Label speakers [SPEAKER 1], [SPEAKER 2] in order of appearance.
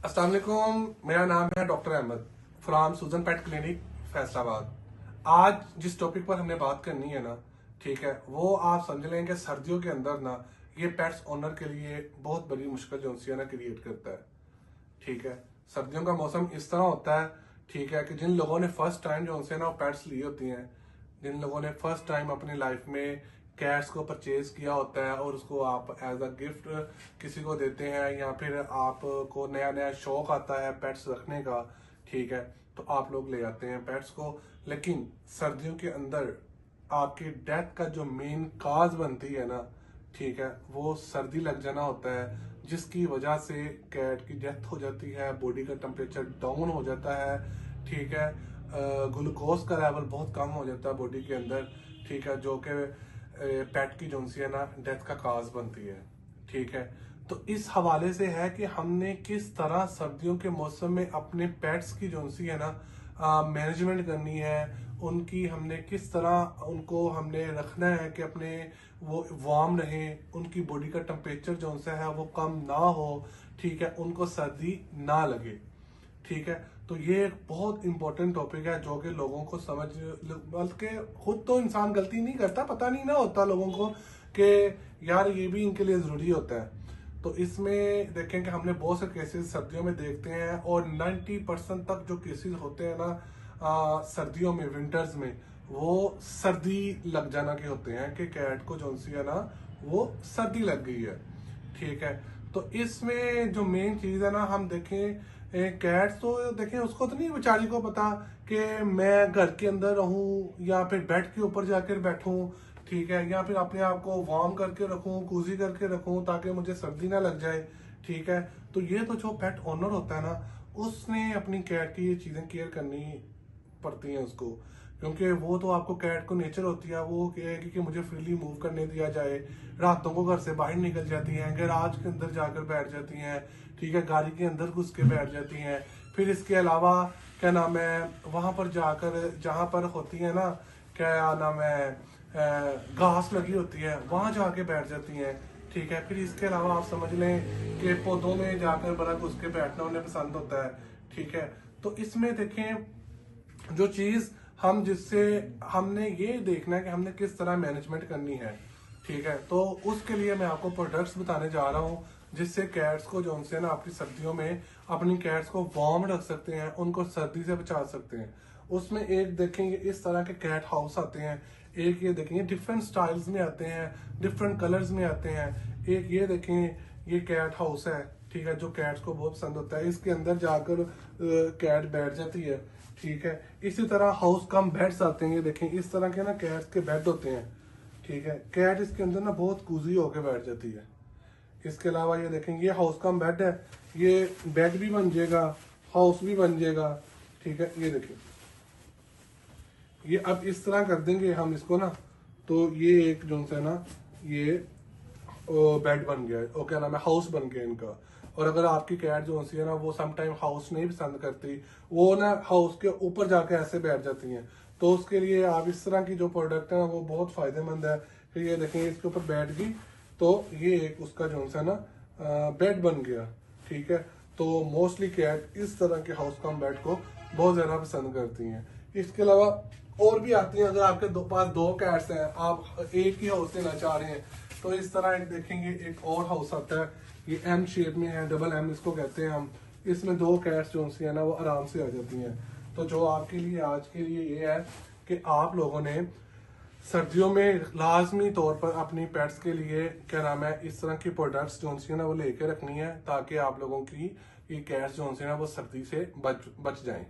[SPEAKER 1] अस्सलाम वालेकुम। मेरा नाम है doctor Ahmed from Sujan pet clinic Faisalabad. आज जिस टॉपिक पर हमने बात करनी है ना, ठीक है, वो आप समझ लें कि सर्दियों के अंदर ना ये पेट्स ओनर के लिए बहुत बड़ी मुश्किल जो है ना क्रिएट करता है। ठीक है, सर्दियों का मौसम इस तरह होता है, ठीक है, कि जिन लोगों ने फर्स्ट टाइम जो उनसे ना पेट्स ली होती हैं, जिन लोगों ने फर्स्ट टाइम अपनी लाइफ में कैट्स को परचेज किया होता है और उसको आप एज अ गिफ्ट किसी को देते हैं, या फिर आपको नया नया शौक आता है पेट्स रखने का, ठीक है, तो आप लोग ले आते हैं पेट्स को। लेकिन सर्दियों के अंदर आपकी डेथ का जो मेन काज बनती है ना, ठीक है, वो सर्दी लग जाना होता है, जिसकी वजह से कैट की डेथ हो जाती है, बॉडी का टेम्परेचर डाउन हो जाता है, ठीक है, ग्लूकोज का लेवल बहुत कम हो जाता है बॉडी के अंदर, ठीक है, जो कि पेट की जो है ना डेथ का काज बनती है। ठीक है, तो इस हवाले से है कि हमने किस तरह सर्दियों के मौसम में अपने पेट्स की जो है ना मैनेजमेंट करनी है, उनकी हमने किस तरह उनको हमने रखना है कि अपने वो वार्म रहें, उनकी बॉडी का टेम्परेचर जो सा है वो कम ना हो, ठीक है, उनको सर्दी ना लगे। ठीक है, तो ये एक बहुत इंपॉर्टेंट टॉपिक है जो कि लोगों को समझ, बल्कि खुद तो इंसान गलती नहीं करता, पता नहीं ना होता लोगों को कि यार ये भी इनके लिए जरूरी होता है। तो इसमें देखें कि हमने बहुत से केसेस सर्दियों में देखते हैं, और 90% तक जो केसेस होते हैं ना सर्दियों में, विंटर्स में, वो सर्दी लग जाना के होते हैं कि कैट को जो सी है ना वो सर्दी लग गई है। ठीक है, तो इसमें जो मेन चीज है ना, हम देखें कैट्स तो देखें उसको तो नहीं बेचारी को पता कि मैं घर के अंदर रहूं या फिर बेड के ऊपर जाकर बैठूं, ठीक है, या फिर अपने आप को वार्म करके रखूं, कूजी करके रखूं ताकि मुझे सर्दी ना लग जाए। ठीक है, तो ये तो जो पेट ओनर होता है ना, उसने अपनी कैट की ये चीजें केयर करनी पड़ती हैं उसको, क्योंकि वो तो आपको कैट को नेचर होती है, वो कहेगी कि मुझे फ्रीली मूव करने दिया जाए। रातों को घर से बाहर निकल जाती हैं, गैराज के अंदर जाकर बैठ जाती हैं, ठीक है, गाड़ी के अंदर घुस के बैठ जाती हैं। फिर इसके अलावा क्या नाम है, वहां पर जाकर जहां पर होती है ना, क्या नाम है, घास लगी होती है, वहां जाके बैठ जाती हैं। ठीक है, फिर इसके अलावा आप समझ लें कि पौधों में जाकर बड़ा घुस के बैठना उन्हें पसंद होता है। ठीक है, तो इसमें देखें जो चीज हम जिससे हमने ये देखना है कि हमने किस तरह मैनेजमेंट करनी है। ठीक है, तो उसके लिए मैं आपको प्रोडक्ट्स बताने जा रहा हूँ जिससे कैट्स को जो उनसे ना आपकी सर्दियों में अपनी कैट्स को वार्म रख सकते हैं, उनको सर्दी से बचा सकते हैं। उसमें एक देखेंगे इस तरह के कैट हाउस आते हैं, एक ये देखेंगे डिफरेंट स्टाइल्स में आते हैं, डिफरेंट कलर्स में आते हैं। एक ये देखें, ये कैट हाउस है, ठीक है, जो कैट्स को बहुत पसंद होता है, इसके अंदर जाकर कैट बैठ जाती है। ठीक है, इसी तरह हाउस कम बेड्स आते हैं, ये देखें इस तरह के ना कैट्स के बेड होते हैं। ठीक है, कैट इसके अंदर ना बहुत कूजी होके बैठ जाती है। इसके अलावा ये देखें, ये हाउस कम बेड है, ये बेड भी बन जाएगा, हाउस भी बन जाएगा। ठीक है, ये देखें, ये अब इस तरह कर देंगे हम इसको ना, तो ये एक जो है ना ये बेड बन गया है, और क्या नाम है, हाउस बन गया इनका। और अगर आपकी कैट जो है ना वो सम टाइम हाउस नहीं पसंद करती, वो ना हाउस के ऊपर जाके ऐसे बैठ जाती हैं, तो उसके लिए आप इस तरह की जो प्रोडक्ट है ना वो बहुत फायदेमंद है। फिर ये देखें इसके ऊपर बैठ गई, तो ये एक उसका जो है ना बेड बन गया। ठीक है, तो मोस्टली कैट इस तरह के हाउस कम बेड को बहुत ज्यादा पसंद करती हैं। इसके अलावा और भी आती हैं, अगर आपके पास दो कैट्स हैं, आप एक ही हाउस लेना चाह रहे हैं, तो इस तरह एक देखेंगे एक और हाउस आता है, ये एम शेप में है, डबल एम इसको कहते हैं हम। इसमें दो कैट्स जो है ना वो आराम से आ जाती हैं। तो जो आपके लिए आज के लिए ये है कि आप लोगों ने सर्दियों में लाजमी तौर पर अपनी पेट्स के लिए क्या नाम है इस तरह की प्रोडक्ट्स जो है ना वो लेके रखनी है, ताकि आप लोगों की ये कैट्स जो है ना वो सर्दी से बच जाएं।